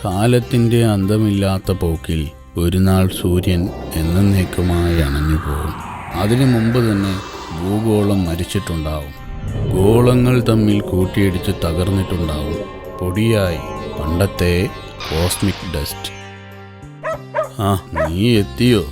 കാലത്തിൻ്റെ അന്തമില്ലാത്ത പോക്കിൽ ഒരു നാൾ സൂര്യൻ എന്നേക്കുമായി അണഞ്ഞുപോകും. അതിനു മുമ്പ് തന്നെ ഭൂഗോളം മരിച്ചിട്ടുണ്ടാവും. ഗോളങ്ങൾ തമ്മിൽ കൂട്ടിയിടിച്ച് തകർന്നിട്ടുണ്ടാവും. പൊടിയായി പണ്ടത്തെ കോസ്മിക് ഡസ്റ്റ്. നീ എത്തിയോ?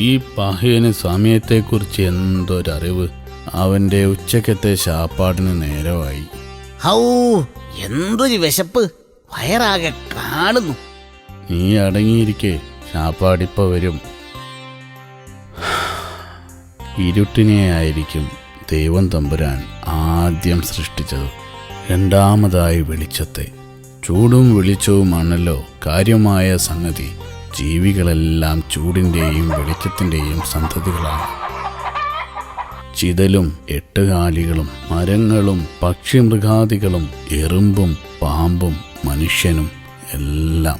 ഈ പഹയന് സമയത്തെക്കുറിച്ച് എന്തൊരറിവ്! അവൻ്റെ ഉച്ചക്കത്തെ ശാപ്പാടിന് നേരമായി. ഹൗ, എന്തൊരു വിശപ്പ്! വയറാകെ കാണുന്നു. നീ അടങ്ങിയിരിക്കേ, ശാപ്പാടിപ്പ വരും. ഇരുട്ടിനെയായിരിക്കും ദൈവം തമ്പുരാൻ ആദ്യം സൃഷ്ടിച്ചത്. രണ്ടാമതായി വെളിച്ചത്തെ. ചൂടും വെളിച്ചവുമാണല്ലോ കാര്യമായ സംഗതി. ജീവികളെല്ലാം ചൂടിൻ്റെയും വെളിച്ചത്തിൻ്റെയും സന്തതികളാണ്. ചിതലും എട്ടുകാലികളും മരങ്ങളും പക്ഷിമൃഗാദികളും എറുമ്പും പാമ്പും മനുഷ്യനും എല്ലാം.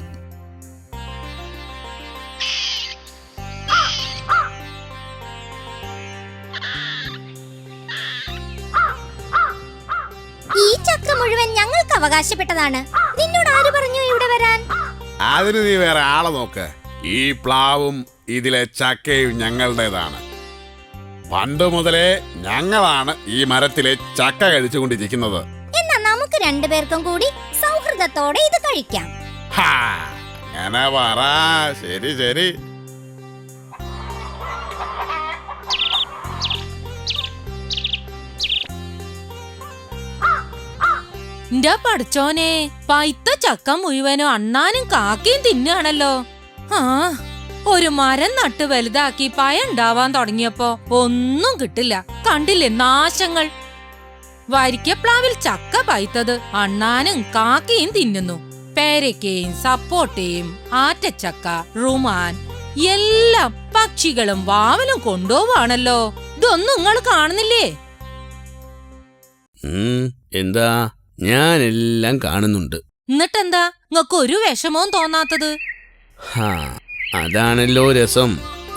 ഈ ചക്ക മുഴുവൻ ഞങ്ങൾക്ക് അവകാശപ്പെട്ടതാണ്. നിന്നോട് ആര് പറഞ്ഞു ഇവിടെ വരാൻ? അതിന് നീ വേറെ ആളെ നോക്ക്. ഈ പ്ലാവും ഇതിലെ ചക്കയും ഞങ്ങളുടേതാണ്. പണ്ട് മുതലേ ഞങ്ങളാണ് ഈ മരത്തിലെ ചക്ക കഴിച്ചുകൊണ്ടിരിക്കുന്നത്. എന്നാ നമുക്ക് രണ്ടുപേർക്കും കൂടി സൗഹൃദത്തോടെ ഇത് കഴിക്കാം. അങ്ങനെ പറ. ശരി ശരി. ന്റെ പഠിച്ചോനെ, പൈത്ത ചക്ക മുഴുവനും അണ്ണാനും കാക്കയും തിന്നാണല്ലോ. ഒരു മരം നട്ട് വലുതാക്കി പയ ഉണ്ടാവാൻ തുടങ്ങിയപ്പോ ഒന്നും കിട്ടില്ല. കണ്ടില്ലേ നാശങ്ങൾ! വരിക്കപ്ലാവിൽ ചക്ക പൈത്തത് അണ്ണാനും കാക്കയും തിന്നുന്നു. പേരക്കയും സപ്പോട്ടയും ആറ്റച്ചക്ക, റുമാൻ എല്ലാം പക്ഷികളും വാവലും കൊണ്ടുപോവാണല്ലോ. ഇതൊന്നും നിങ്ങൾ കാണുന്നില്ലേ? എന്താ, ഞാനെല്ലാം കാണുന്നുണ്ട്. എന്നിട്ടെന്താ നിങ്ങൾക്ക് ഒരു വിഷമവും തോന്നാത്തത്? അതാണല്ലോ രസം.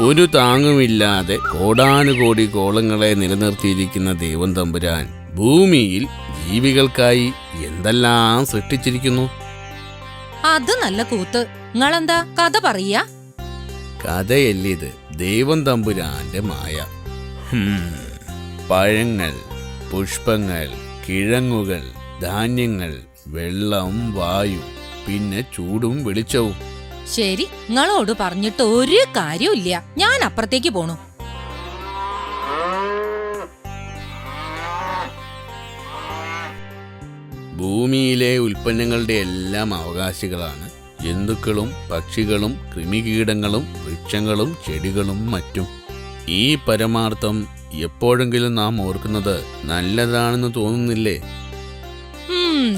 ഒരു താങ്ങുമില്ലാതെ കോടാനുകോടി കോളങ്ങളെ നിലനിർത്തിയിരിക്കുന്ന ദൈവം തമ്പുരാൻ ഭൂമിയിൽ ജീവികൾക്കായി എന്തെല്ലാം സൃഷ്ടിച്ചിരിക്കുന്നു. അത് നല്ല കൂത്ത്. നിങ്ങളെന്താ കഥ പറയാ? കഥയല്ലിത്, ദൈവം തമ്പുരാന്റെ മായ. പഴങ്ങൾ, പുഷ്പങ്ങൾ, കിഴങ്ങുകൾ, ധാന്യങ്ങൾ, വെള്ളം, വായു, പിന്നെ ചൂടും വെളിച്ചവും. ശരി, നിങ്ങളോട് പറഞ്ഞിട്ട് ഒരു കാര്യമില്ല. ഞാൻ അപ്പുറത്തേക്ക് പോണു. ഭൂമിയിലെ ഉൽപ്പന്നങ്ങളുടെ എല്ലാം അവകാശികളാണ് ജന്തുക്കളും പക്ഷികളും കൃമികീടങ്ങളും വൃക്ഷങ്ങളും ചെടികളും മറ്റും. ഈ പരമാർത്ഥം എപ്പോഴെങ്കിലും നാം ഓർക്കുന്നത് നല്ലതാണെന്ന് തോന്നുന്നില്ലേ?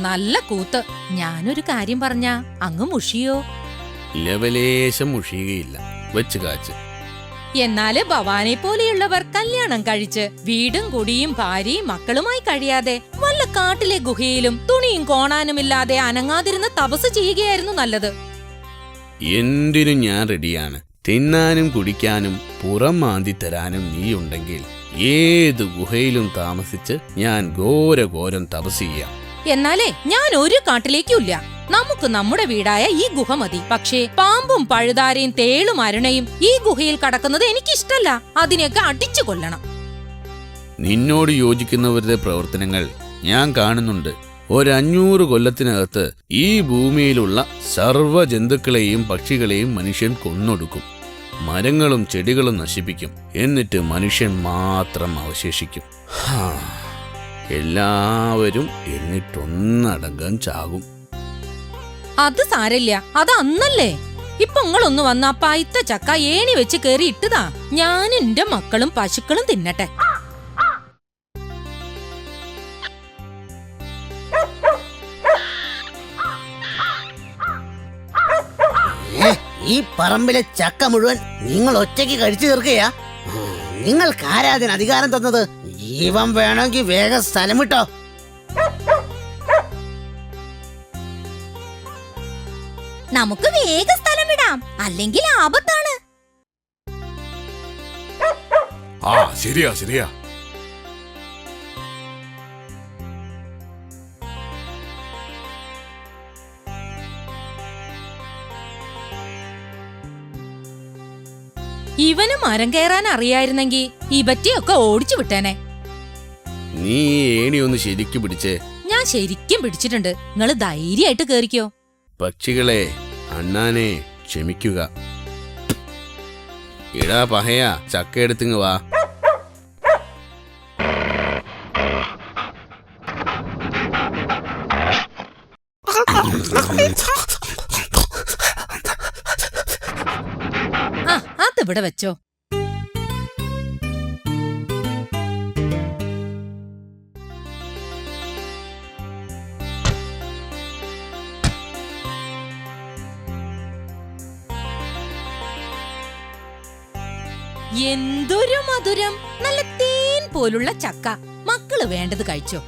നല്ല കൂത്ത്. ഞാനൊരു കാര്യം പറഞ്ഞ അങ്ങ് മുഷിയോ? ലവലേശം മുഷിയുകയില്ല. വെച്ച് കാച്ച്. എന്നാല് ഭവാനെ പോലെയുള്ളവർ കല്യാണം കഴിച്ച് വീടും കുടിയും ഭാര്യയും മക്കളുമായി കഴിയാതെ വല്ല കാട്ടിലെ ഗുഹയിലും തുണിയും കോണാനുമില്ലാതെ അനങ്ങാതിരുന്ന് തപസ് ചെയ്യുകയായിരുന്നു നല്ലത്. എന്തിനും ഞാൻ റെഡിയാണ്. തിന്നാനും കുടിക്കാനും പുറം മാന്തി തരാനും നീയുണ്ടെങ്കിൽ ഏത് ഗുഹയിലും താമസിച്ച് ഞാൻ ഘോരഘോരം തപസ് ചെയ്യാം. എന്നാലേ ഞാൻ ഒരു കാട്ടിലേക്കുമില്ല. നമുക്ക് നമ്മുടെ വീടായ ഈ ഗുഹ മതി. പക്ഷേ പാമ്പും പഴുതാരയും തേളും അരുണയും ഈ ഗുഹയിൽ കടക്കുന്നത് എനിക്കിഷ്ടല്ല. അതിനെയൊക്കെ അടിച്ചു കൊല്ലണം. നിന്നോട് യോജിക്കുന്നവരുടെ പ്രവർത്തനങ്ങൾ ഞാൻ കാണുന്നുണ്ട്. 500 കൊല്ലത്തിനകത്ത് ഈ ഭൂമിയിലുള്ള സർവ്വ ജന്തുക്കളെയും പക്ഷികളെയും മനുഷ്യൻ കൊന്നൊടുക്കും. മരങ്ങളും ചെടികളും നശിപ്പിക്കും. എന്നിട്ട് മനുഷ്യൻ മാത്രം അവശേഷിക്കും. എല്ലാവരും എന്നിട്ടൊന്നടങ്കം ചാകും. അത് സാരല്ല, അത് അന്നല്ലേ. ഇപ്പൊ നിങ്ങളൊന്ന് വന്ന പൈത്ത ചക്ക ഏണി വെച്ച് കേറി ഇട്ടതാ. ഞാൻ എന്റെ മക്കളും പശുക്കളും തിന്നട്ടെ. ഈ പറമ്പിലെ ചക്ക മുഴുവൻ നിങ്ങൾ ഒറ്റയ്ക്ക് കഴിച്ചു തീർക്കയാ? നിങ്ങൾക്ക് ആരാധന അധികാരം തന്നത്? ജീവൻ വേണമെങ്കിൽ വേഗം സ്ഥലം വിട്ടോ. നമുക്ക് വേഗം സ്ഥലം വിടാം, അല്ലെങ്കിൽ ആപത്താണ്. ശരിയാ ശരിയാ. ഇവന് മരം കയറാൻ അറിയായിരുന്നെങ്കി ഇവറ്റയൊക്കെ ഓടിച്ചു വിട്ടേനെ. നീ ഈ ഏണി ഒന്ന് ശരിക്കു പിടിച്ചേ. ഞാൻ ശരിക്കും പിടിച്ചിട്ടുണ്ട്. നിങ്ങള് ധൈര്യമായിട്ട് കേറിക്കോ. പക്ഷികളെ, അണ്ണാനെ ക്ഷമിക്കുക. എടാ പഹയാ, ചക്ക എടുത്തിങ് വാ. ആ, അതിവിടെ വെച്ചോ. എന്തൊരു മധുരം! നല്ല തേൻ പോലുള്ള ചക്ക. മക്കള് വേണ്ടത് കഴിച്ചോ.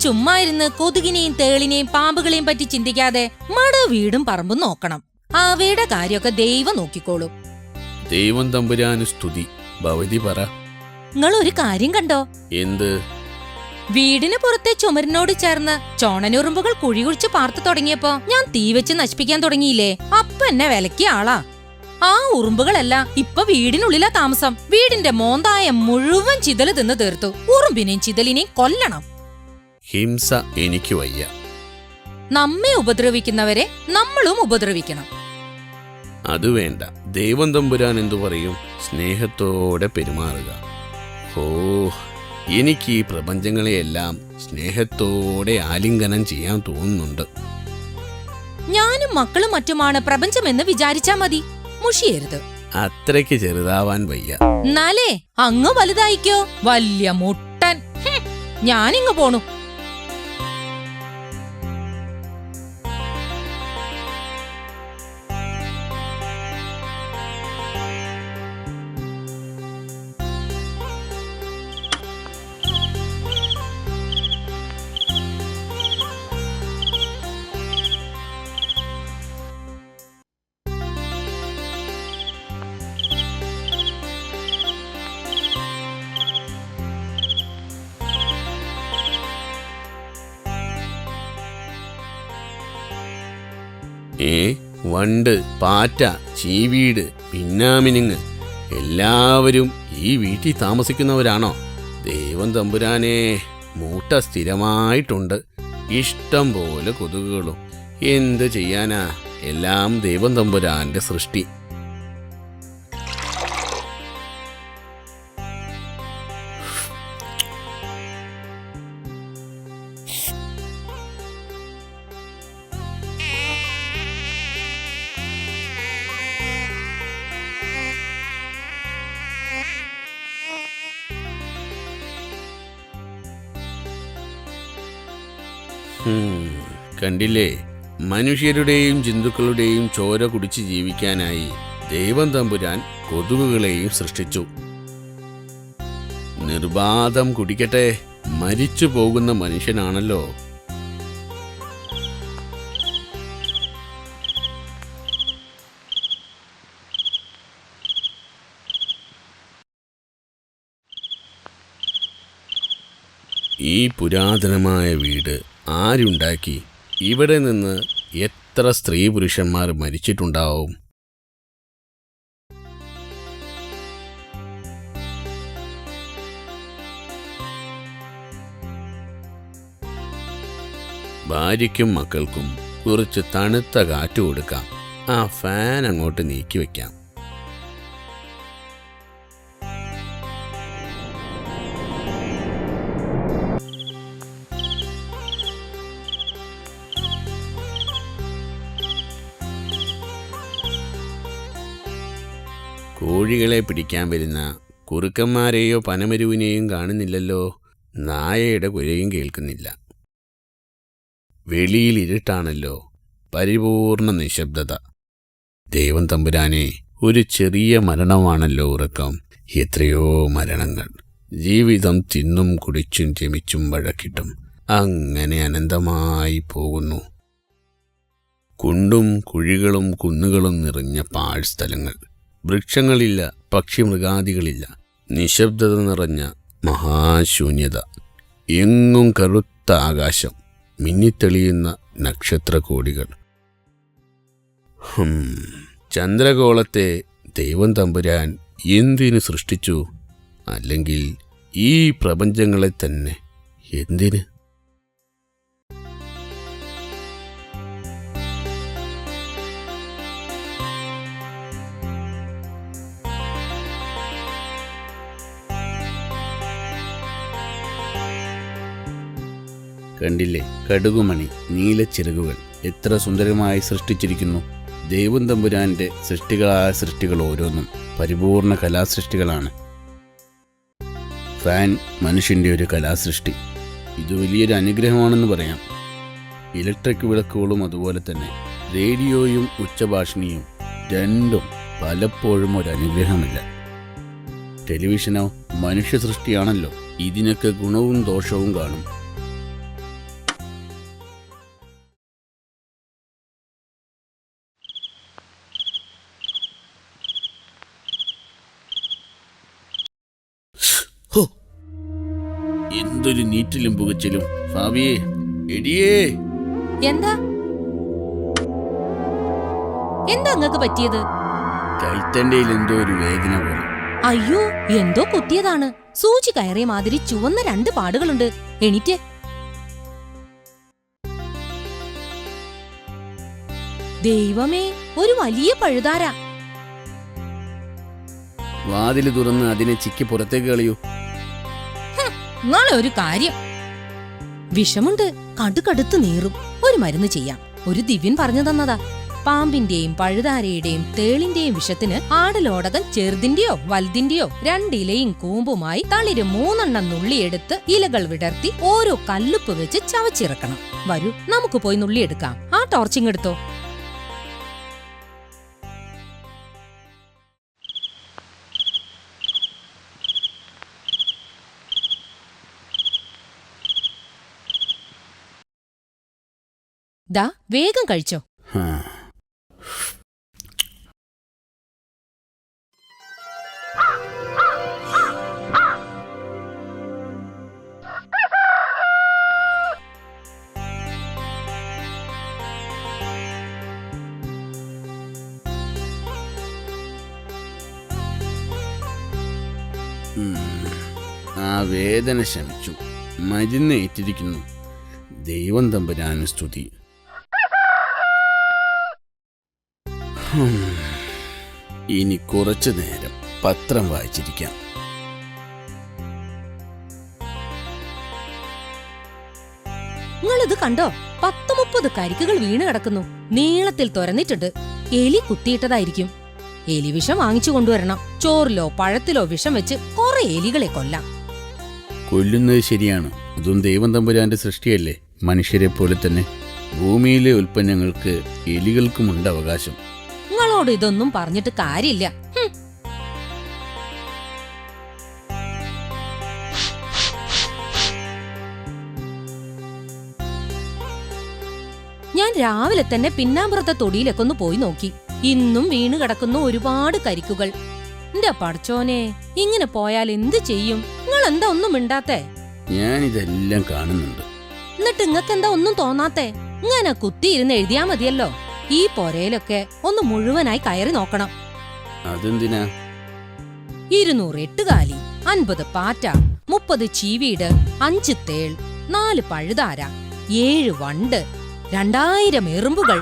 ചുമ്മാ ഇരുന്ന് കൊതുകിനെയും തേളിനെയും പാമ്പുകളെയും പറ്റി ചിന്തിക്കാതെ വീടും പറമ്പും നോക്കണം. അവയുടെ കാര്യമൊക്കെ ദൈവം നോക്കിക്കോളും. ദൈവം തമ്പുരാന് സ്തുതി. ഭവതി പറ. നിങ്ങൾ ഒരു കാര്യം കണ്ടോ? എന്ത്? വീടിന് പുറത്തെ ചുമരിനോട് ചേർന്ന് ചോണനുറുമ്പുകൾ കുഴി കുഴിച്ച് പാർത്തു തുടങ്ങിയപ്പോ ഞാൻ തീ വെച്ച് നശിപ്പിക്കാൻ തുടങ്ങിയില്ലേ, അപ്പൊ എന്നെ വിലക്കിയ ആളാ. ആ ഉറുമ്പുകളെല്ലാം ഇപ്പൊ വീടിനുള്ളിലാ താമസം. വീടിന്റെ മോന്തായ മുഴുവൻ ചിതല് തിന്ന് തീർത്തു. ഉറുമ്പിനെയും ചിതലിനെയും കൊല്ലണം. ഹിംസ എനിക്ക് വയ്യ. നമ്മെ ഉപദ്രവിക്കുന്നവരെ നമ്മളും ഉപദ്രവിക്കണം. അത് വേണ്ട. ദൈവം തമ്പുരാൻ എന്തു പറയും? സ്നേഹത്തോടെ പെരുമാറുക. ഓ, എനിക്ക് ഈ പ്രപഞ്ചങ്ങളെയെല്ലാം സ്നേഹത്തോടെ ആലിംഗനം ചെയ്യാൻ തോന്നുന്നുണ്ട്. ഞാനും മക്കളും മറ്റുമാണ് പ്രപഞ്ചമെന്ന് വിചാരിച്ചാ മതി. മുഷിയരുത്. അത്രയ്ക്ക് ചെറുതാവാൻ വയ്യ. എന്നാലേ അങ്ങ് വലുതായിക്കോ. വലിയ മുട്ടൻ. ഞാനിങ്ങ് പോണു. വണ്ട്, പാറ്റ, ചീവീട്, പിന്നാമിനുങ്ങ് എല്ലാവരും ഈ വീട്ടിൽ താമസിക്കുന്നവരാണോ? ദൈവം തമ്പുരാനെ, മൂട്ട സ്ഥിരമായിട്ടുണ്ട്. ഇഷ്ടം പോലെ കൊതുകുകളും. എന്ത് ചെയ്യാനാ? എല്ലാം ദൈവം തമ്പുരാന്റെ സൃഷ്ടി. കണ്ടില്ലേ, മനുഷ്യരുടെയും ജന്തുക്കളുടെയും ചോര കുടിച്ച് ജീവിക്കാനായി ദൈവം തമ്പുരാൻ കൊതുകുകളെയും സൃഷ്ടിച്ചു. നിർബാധം കുടിക്കട്ടെ. മരിച്ചു പോകുന്ന മനുഷ്യനാണല്ലോ. ഈ പുരാതനമായ വീട് ആരുണ്ടാക്കി? ഇവിടെ നിന്ന് എത്ര സ്ത്രീ പുരുഷന്മാർ മരിച്ചിട്ടുണ്ടാവും? ഭാര്യയ്ക്കും മക്കൾക്കും കുറച്ച് തണുത്ത കാറ്റ് കൊടുക്കാം. ആ ഫാൻ അങ്ങോട്ട് നീക്കി വയ്ക്കാം. കോഴികളെ പിടിക്കാൻ വരുന്ന കുറുക്കന്മാരെയോ പനമരുവിനെയും കാണുന്നില്ലല്ലോ. നായയുടെ കുരയും കേൾക്കുന്നില്ല. വെളിയിൽ ഇരുട്ടാണല്ലോ. പരിപൂർണ നിശബ്ദത. ദൈവം തമ്പുരാനെ, ഒരു ചെറിയ മരണമാണല്ലോ ഉറക്കം. എത്രയോ മരണങ്ങൾ. ജീവിതം തിന്നും കുടിച്ചും രമിച്ചും വഴക്കിട്ടും അങ്ങനെ അനന്തമായി പോകുന്നു. കുണ്ടും കുഴികളും കുന്നുകളും നിറഞ്ഞ പാഴ്സ്ഥലങ്ങൾ. വൃക്ഷങ്ങളില്ല, പക്ഷിമൃഗാദികളില്ല. നിശബ്ദത നിറഞ്ഞ മഹാശൂന്യത. എങ്ങും കറുത്ത ആകാശം, മിന്നിത്തെളിയുന്ന നക്ഷത്രകോടികൾ. ചന്ദ്രഗോളത്തെ ദൈവം തമ്പുരാൻ എന്തിനു സൃഷ്ടിച്ചു? അല്ലെങ്കിൽ ഈ പ്രപഞ്ചങ്ങളെ തന്നെ എന്തിന്? കണ്ടില്ലേ, കടുകുമണി, നീലച്ചിറകുകൾ എത്ര സുന്ദരമായി സൃഷ്ടിച്ചിരിക്കുന്നു. ദൈവം തമ്പുരാന്റെ സൃഷ്ടികളായ സൃഷ്ടികൾ ഓരോന്നും പരിപൂർണ കലാസൃഷ്ടികളാണ്. ഫാൻ മനുഷ്യന്റെ ഒരു കലാസൃഷ്ടി. ഇത് വലിയൊരു അനുഗ്രഹമാണെന്ന് പറയാം. ഇലക്ട്രിക് വിളക്കുകളും അതുപോലെ തന്നെ. റേഡിയോയും ഉച്ചഭാഷിണിയും രണ്ടും പലപ്പോഴും ഒരു അനുഗ്രഹമില്ല. ടെലിവിഷനോ മനുഷ്യ സൃഷ്ടിയാണല്ലോ. ഇതിനൊക്കെ ഗുണവും ദോഷവും കാണും. എന്തൊരു നീറ്റിലും പുകച്ചിലും. ഭാവിയേ, എടിയേ, എന്താ എന്താ അങ്ങക്ക് പറ്റിയത്? കൈത്തണ്ടയിൽ എന്തോ ഒരു വേദന പോലെ. അയ്യോ, എന്തോ കുത്തിയതാണ്. സൂചി കയറിയ മാതിരി ചുവന്ന 2 പാടുകളുണ്ട്. എണീറ്റ്. ദൈവമേ, ഒരു വലിയ പഴുതാര. വാതില് തുറന്ന് അതിനെ ചിക്കി പുറത്തേക്ക് കളയൂ. നിങ്ങളെ ഒരു കാര്യം. വിഷമുണ്ട്, കടുകടുത്ത് നീറും. ഒരു മരുന്ന് ചെയ്യാം. ഒരു ദിവ്യൻ പറഞ്ഞു തന്നതാ. പാമ്പിന്റെയും പഴുതാരയുടെയും തേളിന്റെയും വിഷത്തിന് ആടലോടകം ചെറുതിന്റെയോ വലുതിന്റെയോ 2 ഇലയും കൂമ്പുമായി തളിര് 3 നുള്ളിയെടുത്ത് ഇലകൾ വിടർത്തി ഓരോ കല്ലുപ്പ് വെച്ച് ചവച്ചിറക്കണം. വരൂ, നമുക്ക് പോയി നുള്ളിയെടുക്കാം. ആ ടോർച്ചിങ്ങെടുത്തോ. ദാ, വേഗം കഴിച്ചോ. ആ വേദന ശമിച്ചു. മരുന്ന് ഏറ്റിരിക്കുന്നു. ദൈവം തമ്പുരാന് സ്തുതി. ഇനി കുറച്ചു നേരം പത്രം വായിച്ചിരിക്കാം. നിങ്ങളിത് കണ്ടോ? 10-30 കരിക്കുകൾ വീണ് കിടക്കുന്നു. നീളത്തിൽ തുറന്നിട്ടുണ്ട്. എലി കുത്തിയിട്ടതായിരിക്കും. എലിവിഷം വാങ്ങിച്ചു കൊണ്ടുവരണം. ചോറിലോ പഴത്തിലോ വിഷം വെച്ച് കുറെ എലികളെ കൊല്ലാം. കൊല്ലുന്നത് ശരിയാണ്. അതും ദൈവം തമ്പുരാന്റെ സൃഷ്ടിയല്ലേ. മനുഷ്യരെ പോലെ തന്നെ ഭൂമിയിലെ ഉൽപ്പന്നങ്ങൾക്ക് എലികൾക്കുമുണ്ട് അവകാശം. നിങ്ങളോട് ഇതൊന്നും പറഞ്ഞിട്ട് കാര്യമില്ല. ഞാൻ രാവിലെ തന്നെ പിന്നാമ്പുറത്തെ തൊടിയിലൊക്കെ ഒന്ന് പോയി നോക്കി. ഇന്നും വീണ് കിടക്കുന്ന ഒരുപാട് കരിക്കുകൾ. എന്റെ പടച്ചോനെ, ഇങ്ങനെ പോയാൽ എന്ത് ചെയ്യും? നിങ്ങൾ എന്താ ഒന്നും മിണ്ടാത്തേ? ഞാനിതെല്ലാം കാണുന്നുണ്ട്. എന്നിട്ട് ഇങ്ങക്ക് എന്താ ഒന്നും തോന്നാത്തേ? ഇങ്ങനെ കുത്തിയിരുന്ന് എഴുതിയാ മതിയല്ലോ. ഈ പൊരയിലൊക്കെ ഒന്ന് മുഴുവനായി കയറി നോക്കണം. അതെന്തിനാ? 200 എട്ടുകാലി, 50 പാറ്റ, 30 ചീവീട്, 5 തേൾ, 4 പഴുതാര, 7 വണ്ട്, 2000 എറുമ്പുകൾ,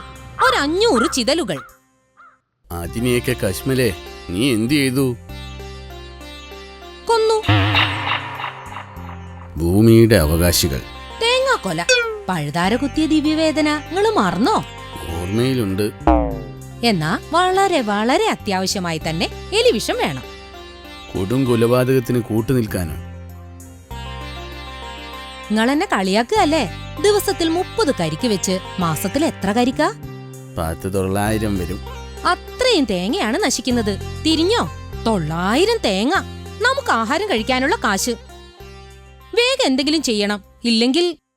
500 ചിതലുകൾ. അതിനെയൊക്കെ കശ്മലേ, നീ എന്ത് ചെയ്തു? കൊന്നു. ഭൂമിയുടെ അവകാശികൾ. തേങ്ങാക്കൊല, പഴുതാര കുത്തിയ ദിവ്യവേദന നിങ്ങള് മറന്നോ? ഓർമ്മയിലുണ്ട്. എന്നാ വളരെ വളരെ അത്യാവശ്യമായി തന്നെ എലിവിഷം വേണം. കൊടും കൊലപാതകത്തിന് കൂട്ടുനിൽക്കാനോ? നിങ്ങളെന്നെ കളിയാക്കുകയല്ലേ? ദിവസത്തിൽ 30 കരിക്ക് വെച്ച് മാസത്തിൽ എത്ര കരിക്ക? 10,900 വരും. അത്രയും തേങ്ങയാണ് നശിക്കുന്നത്. തിരിഞ്ഞോ? 900 തേങ്ങ. നമുക്ക് ആഹാരം കഴിക്കാനുള്ള കാശ്. വേഗം എന്തെങ്കിലും ചെയ്യണം. ഇല്ലെങ്കിൽ